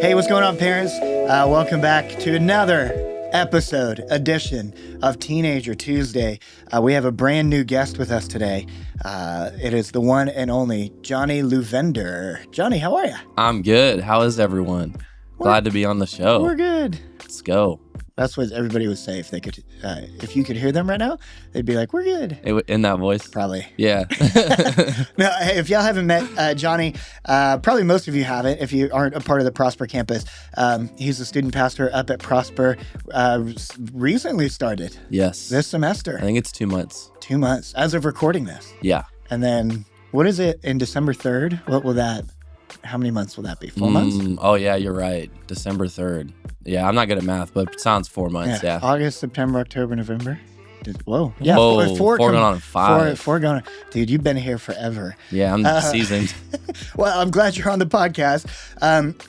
Hey, what's going on, parents? Welcome back to another edition of Teenager Tuesday. We have a brand new guest with us today. It is the one and only Johnny Luvender. Johnny, how are you? I'm good. How is everyone? Glad to be on the show. We're good. Let's go. That's what everybody would say if they could. If you could hear them right now, they'd be like, "We're good." In that voice? Probably. Yeah. No, hey, if y'all haven't met Johnny, probably most of you haven't if you aren't a part of the Prosper campus. He's a student pastor up at Prosper, recently started. Yes. This semester. I think it's 2 months. 2 months as of recording this. Yeah. And then what is it in December 3rd? What will that, how many months will that be? 4 months? Oh, yeah, you're right. December 3rd. Yeah, I'm not good at math, but it sounds 4 months. Yeah. August, September, October, November. Whoa. Yeah. Whoa, four going on 5. Four going on. Dude, you've been here forever. Yeah, I'm seasoned. Well, I'm glad you're on the podcast.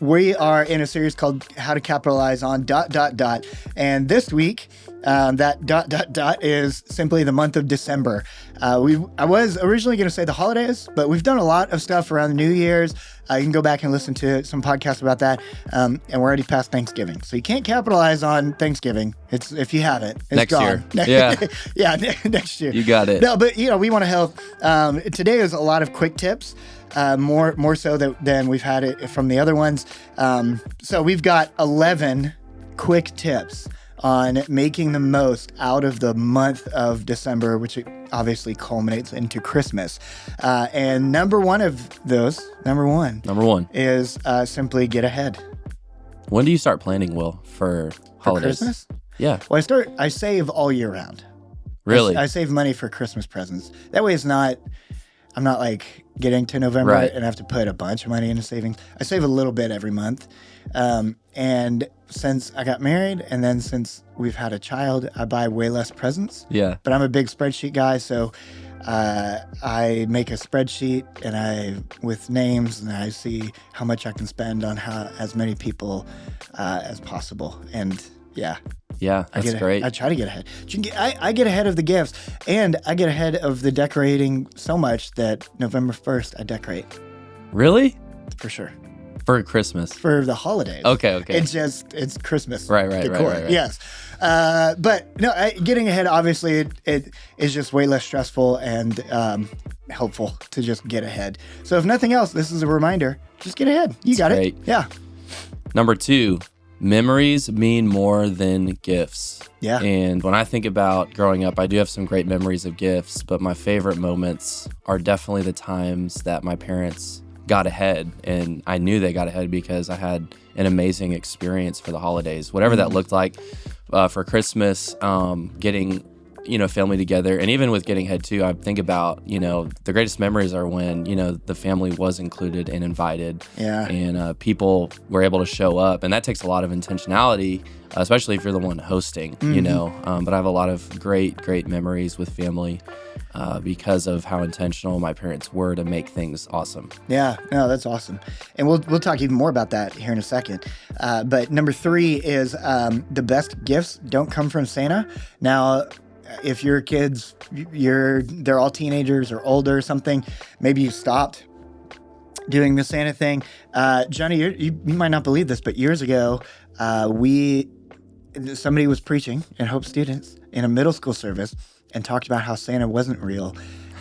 We are in a series called How to Capitalize on ... And this week, that ... is simply the month of December. I was originally going to say the holidays, but we've done a lot of stuff around the New Year's. You can go back and listen to some podcasts about that. And we're already past Thanksgiving. So you can't capitalize on Thanksgiving. It's if you haven't. It's next gone. year. Yeah. Yeah, next year. You got it. No, but we want to help. Today is a lot of quick tips, more so than we've had it from the other ones. So we've got 11 quick tips on making the most out of the month of December, which obviously culminates into Christmas. And number one is simply get ahead. When do you start planning, Will, for holidays? For Christmas? Yeah. Well, I save all year round. Really? I save money for Christmas presents. That way I'm not like getting to November and I have to put a bunch of money into savings. I save a little bit every month. And since I got married and then since we've had a child, I buy way less presents. Yeah. But I'm a big spreadsheet guy, so I make a spreadsheet with names, and I see how much I can spend on as many people as possible. And yeah. Yeah, that's great. I try to get ahead. I get ahead of the gifts, and I get ahead of the decorating so much that November 1st I decorate. Really? For sure. For Christmas? For the holidays. Okay. It's Christmas Right. decor. Right. Yes. But no, getting ahead, obviously, it is just way less stressful and helpful to just get ahead. So if nothing else, this is a reminder. Just get ahead. You got it. Yeah. Number 2. Memories mean more than gifts. Yeah. And when I think about growing up, I do have some great memories of gifts, but my favorite moments are definitely the times that my parents got ahead. And I knew they got ahead because I had an amazing experience for the holidays, whatever that looked like. For Christmas, getting family together, and even with getting ahead too, I think about, the greatest memories are when, the family was included and invited. Yeah. And people were able to show up, and that takes a lot of intentionality, especially if you're the one hosting, but I have a lot of great memories with family because of how intentional my parents were to make things awesome. Yeah, no, that's awesome. And we'll talk even more about that here in a second. But number 3 is the best gifts don't come from Santa. Now, if your kids, they're all teenagers or older or something, maybe you stopped doing the Santa thing. Johnny, you might not believe this, but years ago, somebody was preaching at Hope Students in a middle school service and talked about how Santa wasn't real.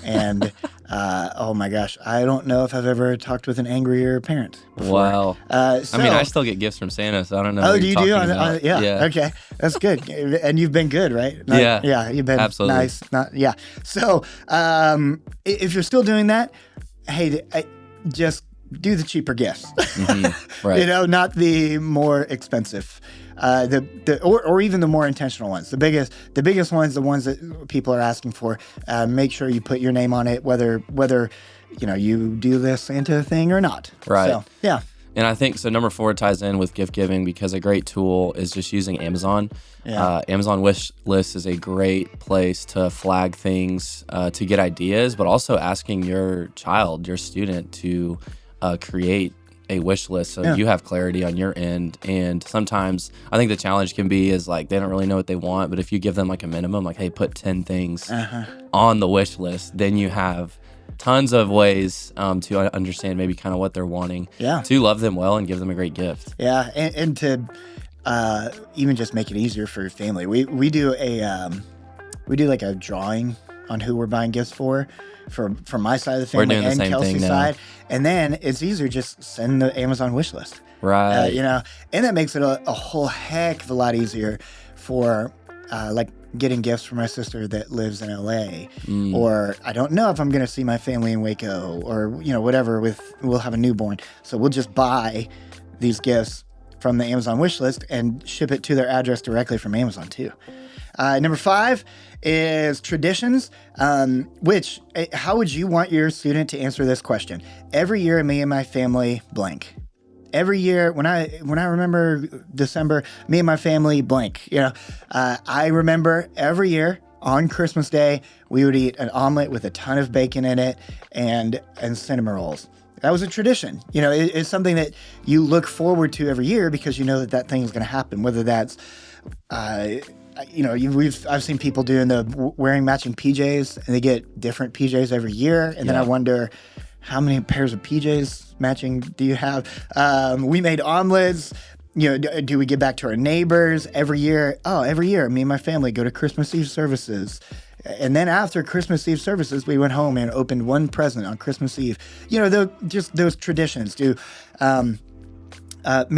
And oh my gosh, I don't know if I've ever talked with an angrier parent before. Wow. I still get gifts from Santa, so I don't know. Oh, do you do? Yeah. Okay, that's good. And you've been good, right? Yeah. You've been absolutely nice. So if you're still doing that, hey, just do the cheaper gifts. Mm-hmm. Right. Not the more expensive. Or even the more intentional ones. The biggest ones, the ones that people are asking for. Make sure you put your name on it, whether you do this Santa thing or not. Right. So, yeah. And I think so. Number 4 ties in with gift giving because a great tool is just using Amazon. Yeah. Amazon wish list is a great place to flag things, to get ideas, but also asking your child, your student, to create a wish list so you have clarity on your end. And sometimes I think the challenge can be is like they don't really know what they want, but if you give them like a minimum, like, hey, put 10 things on the wish list, then you have tons of ways to understand maybe kind of what they're wanting. Yeah. To love them well and give them a great gift. Yeah, and to even just make it easier for your family. We do like a drawing on who we're buying gifts for my side of the family We're doing and the same Kelsey's thing now. side, and then it's easier just send the Amazon wish list. Right. And that makes it a whole heck of a lot easier for like getting gifts for my sister that lives in LA, or I don't know if I'm going to see my family in Waco, or whatever. We'll have a newborn, so we'll just buy these gifts from the Amazon wish list and ship it to their address directly from Amazon too. Number 5 is traditions, which, how would you want your student to answer this question? Every year, me and my family blank. Every year, when I remember December, me and my family blank. I remember every year on Christmas Day, we would eat an omelet with a ton of bacon in it and cinnamon rolls. That was a tradition. It's something that you look forward to every year because you know that thing is going to happen. Whether that's, I've seen people doing wearing matching PJs, and they get different PJs every year. And then I wonder, how many pairs of PJs matching do you have? We made omelets. Do we give back to our neighbors every year? Oh, every year, me and my family go to Christmas Eve services. And then after Christmas Eve services, we went home and opened one present on Christmas Eve. Just those traditions. Me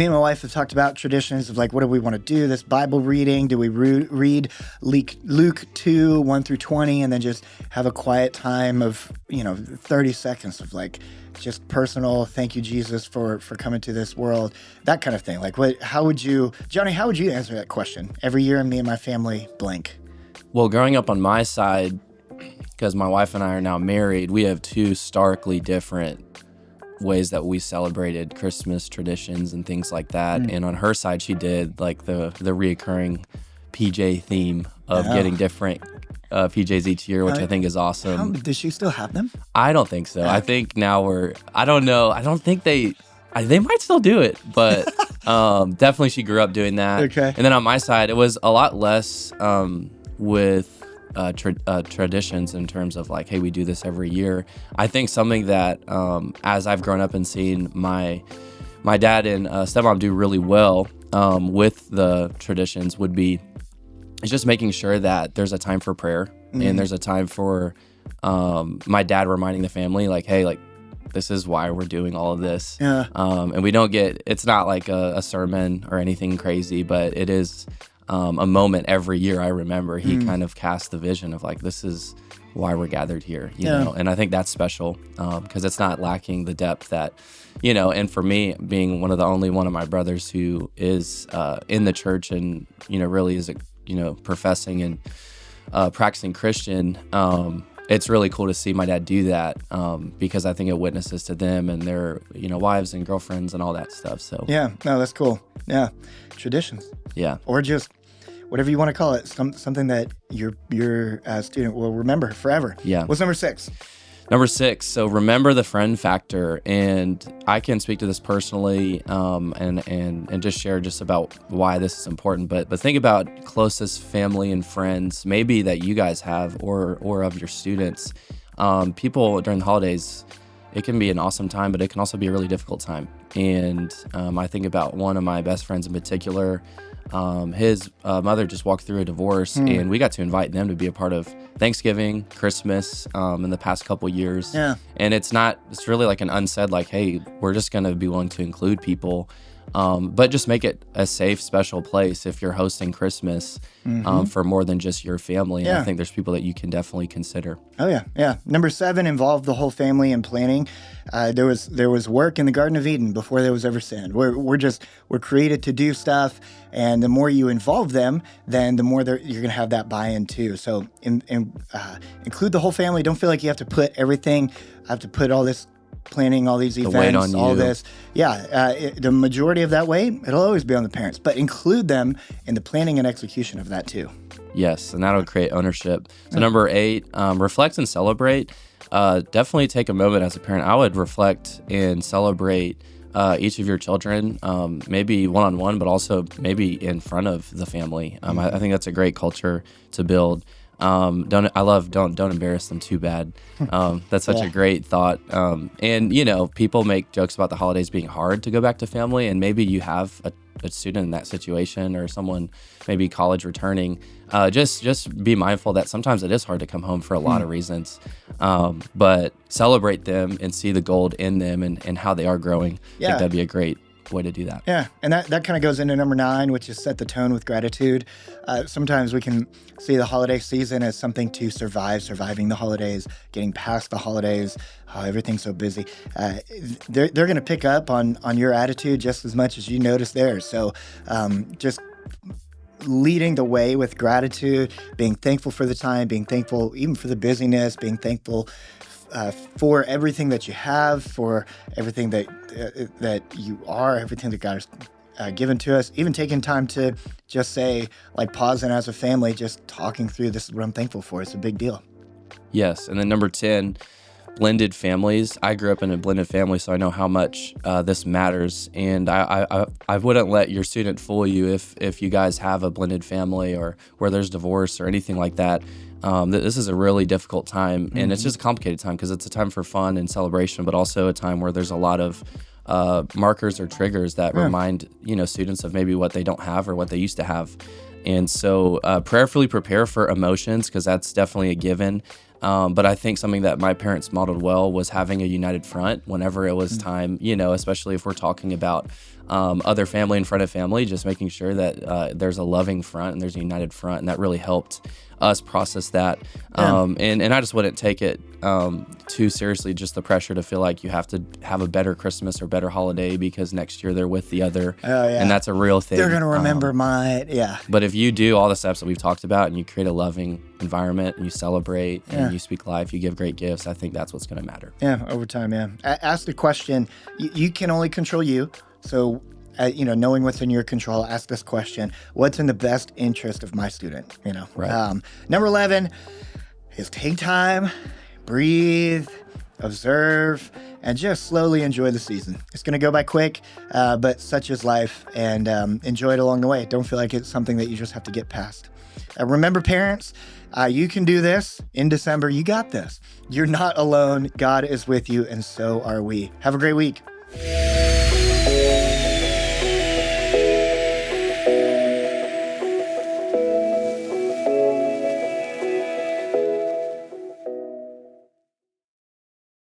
and my wife have talked about traditions of like, what do we want to do? This Bible reading. Do we read Luke 2, 1 through 20, and then just have a quiet time of, 30 seconds of like just personal, thank you, Jesus, for coming to this world, that kind of thing. Like, Johnny, how would you answer that question? Every year, me and my family blank. Well, growing up on my side, because my wife and I are now married, we have two starkly different ways that we celebrated Christmas traditions and things like that. And on her side, she did like the reoccurring PJ theme of getting different PJs each year, which I think is awesome. Does she still have them? I don't think so. I think now I don't know. I don't think they might still do it, but definitely she grew up doing that. Okay. And then on my side, it was a lot less with traditions in terms of like, hey, we do this every year. I think something that as I've grown up and seen my dad and stepmom do really well with the traditions would be just making sure that there's a time for prayer and there's a time for my dad reminding the family like, hey, like this is why we're doing all of this. Yeah. And we don't it's not like a sermon or anything crazy, but it is a moment every year. I remember he kind of cast the vision of like, this is why we're gathered here, you know? And I think that's special because it's not lacking the depth that, and for me, being one of my brothers who is in the church and, really is, professing and practicing Christian, it's really cool to see my dad do that because I think it witnesses to them and their, wives and girlfriends and all that stuff. So yeah, no, that's cool. Yeah, traditions. Yeah, or just whatever you want to call it, something that your student will remember forever. Yeah. What's number 6? Number 6, so remember the friend factor. And I can speak to this personally and just share just about why this is important. But think about closest family and friends, maybe that you guys have or of your students. People during the holidays, it can be an awesome time, but it can also be a really difficult time. And I think about one of my best friends in particular. His mother just walked through a divorce, and we got to invite them to be a part of Thanksgiving, Christmas, in the past couple years. Yeah. And it's really like an unsaid, like, hey, we're just going to be willing to include people, but just make it a safe, special place if you're hosting Christmas for more than just your family. And I think there's people that you can definitely consider. Oh, yeah. Yeah. Number 7 involved the whole family in planning. There was work in the Garden of Eden before there was ever sin. We're created to do stuff. And the more you involve them, then the more you're going to have that buy-in too. So include the whole family. Don't feel like you have to put everything, I have to put all this planning, all these events, all this. Yeah, the majority of that weight, it'll always be on the parents. But include them in the planning and execution of that too. Yes, and that'll create ownership. So number 8, reflect and celebrate. Definitely take a moment as a parent. I would reflect and celebrate each of your children, maybe one-on-one, but also maybe in front of the family. I think that's a great culture to build. Don't embarrass them too bad. That's such a great thought. And people make jokes about the holidays being hard to go back to family, and maybe you have a student in that situation or someone maybe college returning. Just be mindful that sometimes it is hard to come home for a lot of reasons. But celebrate them and see the gold in them and how they are growing. I think that'd be a great way to do that. Yeah, and that kind of goes into number 9, which is set the tone with gratitude. Sometimes we can see the holiday season as something to surviving the holidays, getting past the holidays. Oh, everything's so busy. They're going to pick up on your attitude just as much as you notice theirs. So just leading the way with gratitude, being thankful for the time, being thankful even for the busyness, being thankful for everything that you have, for everything that you are, everything that God has given to us, even taking time to just say, like pausing as a family, just talking through, this is what I'm thankful for. It's a big deal. Yes. And then number 10, blended families. I grew up in a blended family, so I know how much this matters. And I wouldn't let your student fool you if you guys have a blended family or where there's divorce or anything like that. This is a really difficult time, and it's just a complicated time because it's a time for fun and celebration, but also a time where there's a lot of markers or triggers that remind students of maybe what they don't have or what they used to have. And so prayerfully prepare for emotions, because that's definitely a given. But I think something that my parents modeled well was having a united front whenever it was time, especially if we're talking about other family in front of family, just making sure that there's a loving front and there's a united front. And that really helped us process that. And I just wouldn't take it too seriously, just the pressure to feel like you have to have a better Christmas or better holiday because next year they're with the other. Oh, yeah. And that's a real thing. They're going to remember yeah. But if you do all the steps that we've talked about and you create a loving environment and you celebrate and you speak life, you give great gifts, I think that's what's going to matter. Yeah, over time, yeah. Ask the question. You can only control you. So, knowing what's in your control, ask this question: what's in the best interest of my student? Right. Number 11 is take time, breathe, observe, and just slowly enjoy the season. It's going to go by quick, but such is life, and enjoy it along the way. Don't feel like it's something that you just have to get past. Remember, parents, you can do this in December. You got this. You're not alone. God is with you, and so are we. Have a great week.